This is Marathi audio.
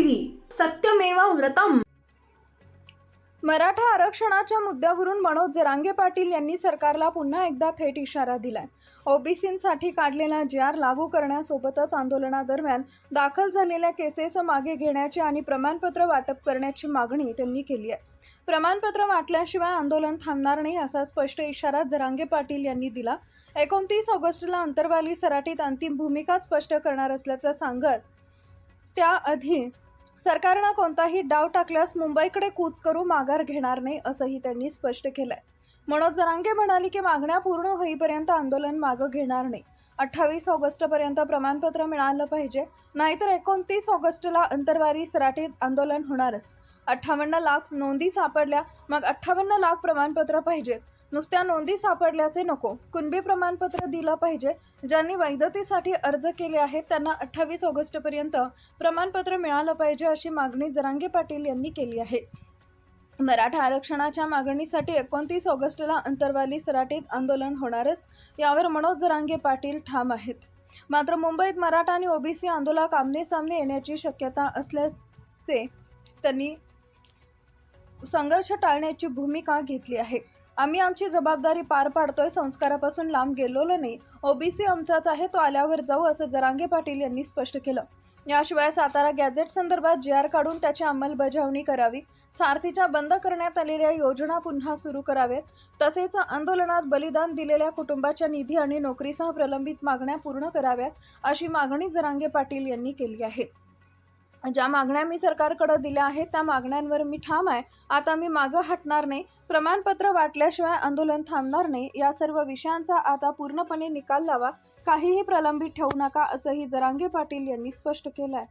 टीव्ही सत्यमेव व्रतम। मराठा आरक्षणाच्या मुद्द्यावरून मनोज जरांगे पाटील यांनी सरकारला पुन्हा एकदा थेट इशारा दिलाय। ओबीसींसाठी काढलेला जी.आर. लागू करण्यासोबतच आंदोलनादरम्यान दाखल झालेल्या केसेस मागे घेण्याची आणि प्रमाणपत्र वाटप करण्याची मागणी त्यांनी केली आहे। प्रमाणपत्र वाटल्याशिवाय आंदोलन थांबणार नाही असा स्पष्ट इशारा जरांगे पाटील यांनी दिला। 29 ऑगस्टला अंतरवाली सराटीत अंतिम भूमिका स्पष्ट करणार असल्याचं सांगत त्याआधी सरकारनं कोणताही डाव टाकल्यास मुंबईकडे कूच करू माघार घेणार नाही असंही त्यांनी स्पष्ट केलंय। मनोज जरांगे म्हणाले की मागण्या पूर्ण होईपर्यंत आंदोलन मागं घेणार नाही। 28 ऑगस्टपर्यंत प्रमाणपत्र मिळालं पाहिजे, नाहीतर 29 ऑगस्टला अंतरवाली सराटीत आंदोलन होणारच। 58 लाख नोंदी सापडल्या, मग 58 लाख प्रमाणपत्र पाहिजेत। नुसत्या नोंदी सापडल्याचे नको, कुणबी प्रमाणपत्र दिलं पाहिजे। ज्यांनी वैधतेसाठी अर्ज केले आहेत त्यांना 28 ऑगस्टपर्यंत प्रमाणपत्र मिळालं पाहिजे अशी मागणी जरांगे पाटील यांनी केली आहे। मराठा आरक्षणाच्या मागणीसाठी 29 ऑगस्टला अंतरवाली सराटीत आंदोलन होणारच, यावर मनोज जरांगे पाटील ठाम आहेत। मात्र मुंबईत मराठा आणि ओबीसी आंदोलक आमने-सामने येण्याची शक्यता असल्याचे त्यांनी संघर्ष टाळण्याची भूमिका घेतली आहे। आम्ही आमची जबाबदारी पार पाडतोय, संस्कारापासून लांब गेलेलो नाही। ओबीसी आमचाच आहे, तो आल्यावर जाऊ असं जरांगे पाटील यांनी स्पष्ट केलं। याशिवाय सातारा गॅझेट संदर्भात जी.आर. काढून त्याची अंमलबजावणी करावी, सारथीच्या बंद करण्यात आलेल्या योजना पुन्हा सुरू कराव्यात, तसेच आंदोलनात बलिदान दिलेल्या कुटुंबाच्या निधी आणि नोकरीसह प्रलंबित मागण्या पूर्ण कराव्यात अशी मागणी जरांगे पाटील यांनी केली आहे। ज्या मागण्या मी सरकारकडे दिल्या आहेत त्या मागण्यांवर मी ठाम आहे। आता मी मागं हटणार नाही। प्रमाणपत्र वाटल्याशिवाय आंदोलन थांबणार नाही। या सर्व विषयांचा आता पूर्णपणे निकाल लावा, काहीही प्रलंबित ठेवू नका असंही जरांगे पाटील यांनी स्पष्ट केलं आहे।